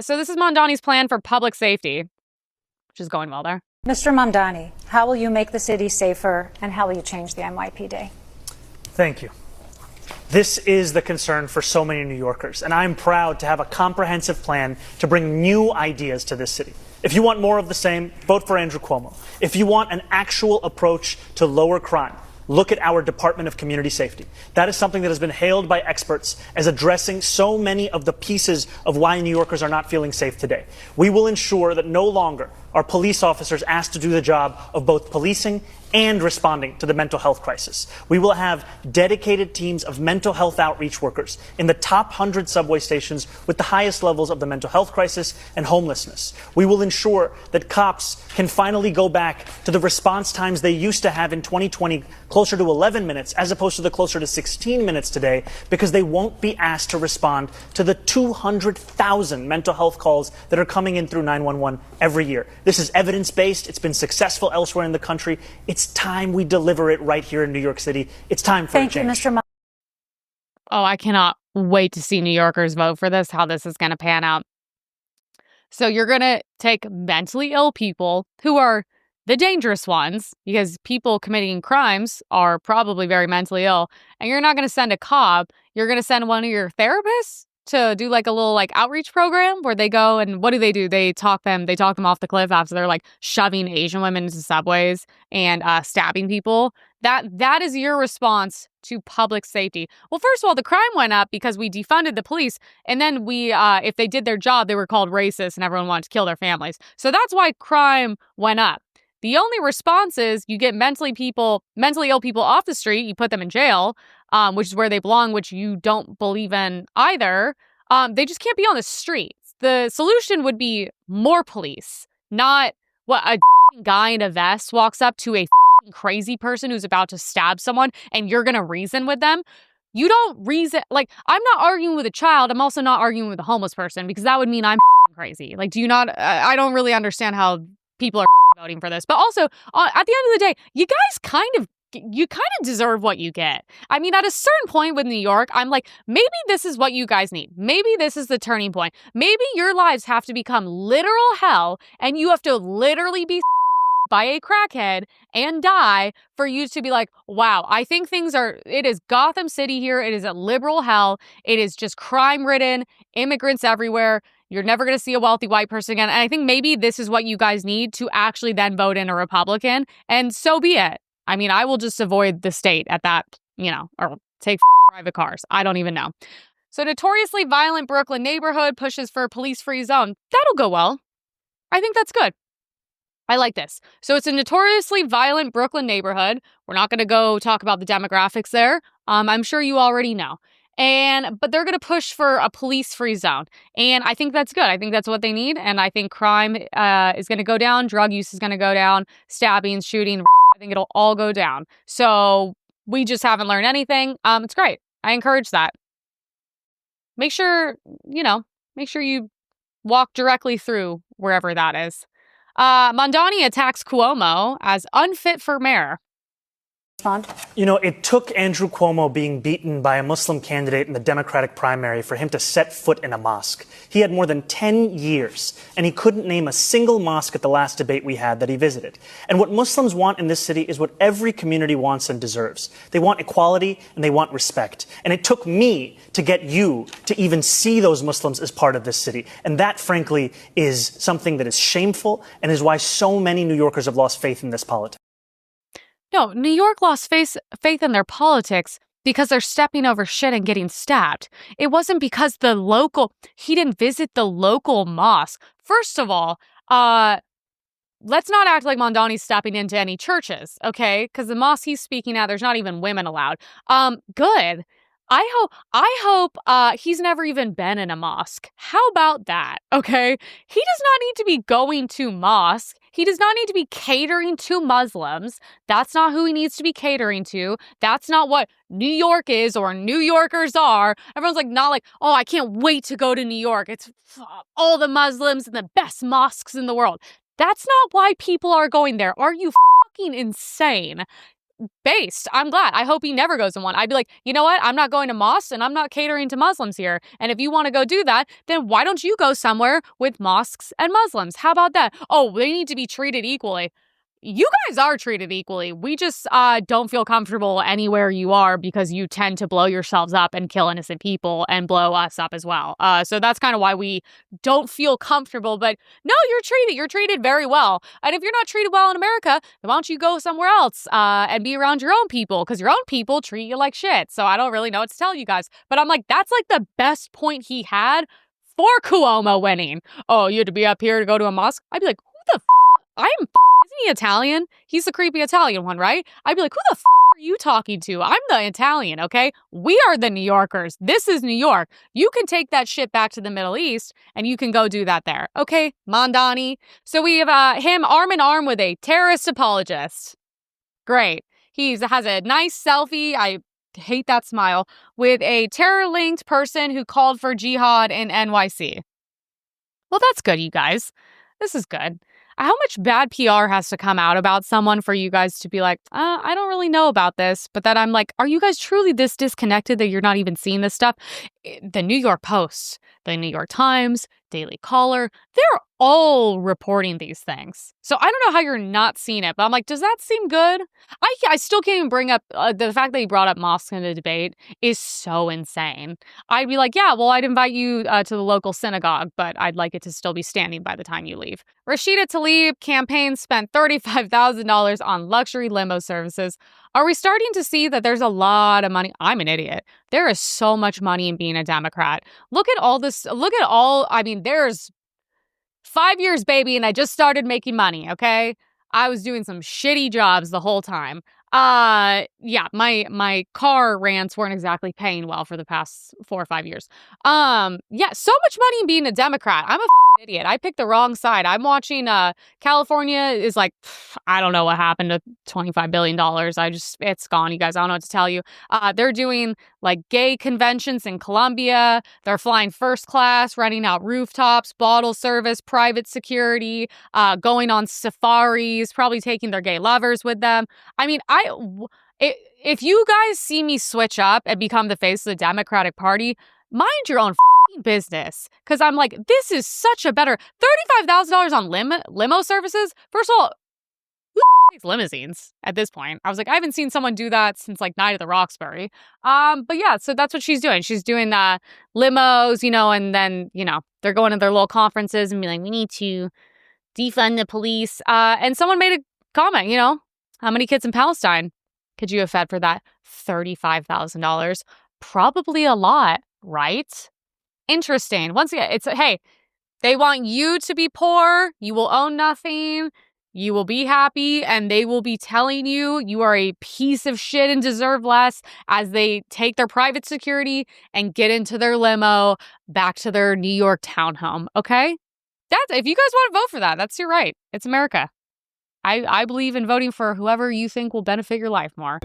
So this is Mamdani's plan for public safety, which is going well there. Mr. Mamdani, how will you make the city safer and how will you change the NYPD? Thank you. This is the concern for so many New Yorkers, and I'm proud to have a comprehensive plan to bring new ideas to this city. If you want more of the same, vote for Andrew Cuomo. If you want an actual approach to lower crime, look at our Department of Community Safety. That is something that has been hailed by experts as addressing so many of the pieces of why New Yorkers are not feeling safe today. We will ensure that no longer are police officers asked to do the job of both policing and responding to the mental health crisis. We will have dedicated teams of mental health outreach workers in the top 100 subway stations with the highest levels of the mental health crisis and homelessness. We will ensure that cops can finally go back to the response times they used to have in 2020, closer to 11 minutes, as opposed to the closer to 16 minutes today, because they won't be asked to respond to the 200,000 mental health calls that are coming in through 911 every year. This is evidence-based. It's been successful elsewhere in the country. It's time we deliver it right here in New York City. It's time for a change. Thank you, Mr. Oh, I cannot wait to see New Yorkers vote for this, how this is going to pan out. So you're going to take mentally ill people who are the dangerous ones, because people committing crimes are probably very mentally ill, and you're not going to send a cop. You're going to send one of your therapists to do like a little like outreach program where they go and what do? They talk them off the cliff after they're like shoving Asian women into subways and stabbing people. That is your response to public safety. Well, first of all, the crime went up because we defunded the police, and then we if they did their job, they were called racist and everyone wanted to kill their families. So that's why crime went up. The only response is you get mentally ill people off the street, you put them in jail, which is where they belong, which you don't believe in either. They just can't be on the streets. The solution would be more police, not what a guy in a vest walks up to a crazy person who's about to stab someone and you're going to reason with them. You don't reason. Like, I'm not arguing with a child. I'm also not arguing with a homeless person because that would mean I'm crazy. Like, do you not? I don't really understand how people are voting for this. But also, at the end of the day, you guys kind of deserve what you get. I mean, at a certain point with New York, I'm like, maybe this is what you guys need. Maybe this is the turning point. Maybe your lives have to become literal hell and you have to literally be by a crackhead and die for you to be like, wow, I think it is Gotham City here. It is a liberal hell. It is just crime ridden, immigrants everywhere. You're never going to see a wealthy white person again. And I think maybe this is what you guys need to actually then vote in a Republican. And so be it. I mean, I will just avoid the state at that, or take private cars. I don't even know. So notoriously violent Brooklyn neighborhood pushes for a police-free zone. That'll go well. I think that's good. I like this. So it's a notoriously violent Brooklyn neighborhood. We're not going to go talk about the demographics there. I'm sure you already know. But they're going to push for a police-free zone. And I think that's good. I think that's what they need. And I think crime is going to go down. Drug use is going to go down. Stabbings, shooting, I think it'll all go down. So we just haven't learned anything. It's great. I encourage that. Make sure you walk directly through wherever that is. Mamdani attacks Cuomo as unfit for mayor. It took Andrew Cuomo being beaten by a Muslim candidate in the Democratic primary for him to set foot in a mosque. He had more than 10 years, and he couldn't name a single mosque at the last debate we had that he visited. And what Muslims want in this city is what every community wants and deserves. They want equality, and they want respect. And it took me to get you to even see those Muslims as part of this city. And that, frankly, is something that is shameful and is why so many New Yorkers have lost faith in this politics. No, New York lost faith in their politics because they're stepping over shit and getting stabbed. It wasn't because he didn't visit the local mosque. First of all, let's not act like Mamdani's stepping into any churches, okay? Because the mosque he's speaking at, there's not even women allowed. Good. I hope he's never even been in a mosque. How about that? Okay. He does not need to be going to mosque. He does not need to be catering to Muslims. That's not who he needs to be catering to. That's not what New York is or New Yorkers are. Everyone's not like, oh, I can't wait to go to New York. It's all the Muslims and the best mosques in the world. That's not why people are going there. Are you fucking insane? based. I'm glad. I hope he never goes in one. I'd be like, you know what? I'm not going to mosques and I'm not catering to Muslims here. And if you want to go do that, then why don't you go somewhere with mosques and Muslims? How about that? Oh, they need to be treated equally. You guys are treated equally. We just don't feel comfortable anywhere you are because you tend to blow yourselves up and kill innocent people and blow us up as well. So that's kind of why we don't feel comfortable. But no, you're treated very well. And if you're not treated well in America, then why don't you go somewhere else and be around your own people? Because your own people treat you like shit. So I don't really know what to tell you guys. But I'm like, that's like the best point he had for Cuomo winning. Oh, you had to be up here to go to a mosque? I'd be like, who the isn't he Italian? He's the creepy Italian one, right? I'd be like, who the are you talking to? I'm the Italian, okay? We are the New Yorkers. This is New York. You can take that shit back to the Middle East and you can go do that there. Okay, Mamdani. So we have him arm in arm with a terrorist apologist. Great. He has a nice selfie. I hate that smile. With a terror-linked person who called for jihad in NYC. Well, that's good, you guys. This is good. How much bad PR has to come out about someone for you guys to be like, I don't really know about this, but then I'm like, are you guys truly this disconnected that you're not even seeing this stuff? The New York Post, the New York Times, Daily Caller, they're all reporting these things. So I don't know how you're not seeing it, but I'm like, does that seem good? I still can't even bring up the fact that he brought up mosques in the debate is so insane. I'd be like, yeah, well, I'd invite you to the local synagogue, but I'd like it to still be standing by the time you leave. Rashida Tlaib campaign spent $35,000 on luxury limo services. Are we starting to see that there's a lot of money? I'm an idiot. There is so much money in being a Democrat. Look at all this. There's 5 years, baby, and I just started making money, okay? I was doing some shitty jobs the whole time. My car rants weren't exactly paying well for the past 4 or 5 years. So much money in being a Democrat. I'm a idiot. I picked the wrong side. I'm watching California is like, I don't know what happened to $25 billion. It's gone, you guys. I don't know what to tell you. They're doing like gay conventions in Colombia. They're flying first class, renting out rooftops, bottle service, private security, going on safaris, probably taking their gay lovers with them. I mean, if you guys see me switch up and become the face of the Democratic Party, mind your own business. Because I'm like, this is such a better $35,000 on limo services. First of all, who takes limousines at this point? I was like, I haven't seen someone do that since like Night of the Roxbury. But yeah, so that's what she's doing. She's doing limos, and then, they're going to their little conferences and be like, we need to defund the police. And someone made a comment, how many kids in Palestine could you have fed for that $35,000? Probably a lot, right? Interesting. Once again, they want you to be poor. You will own nothing. You will be happy, and they will be telling you are a piece of shit and deserve less as they take their private security and get into their limo back to their New York townhome. Okay? If you guys want to vote for that, that's your right. It's America. I believe in voting for whoever you think will benefit your life more.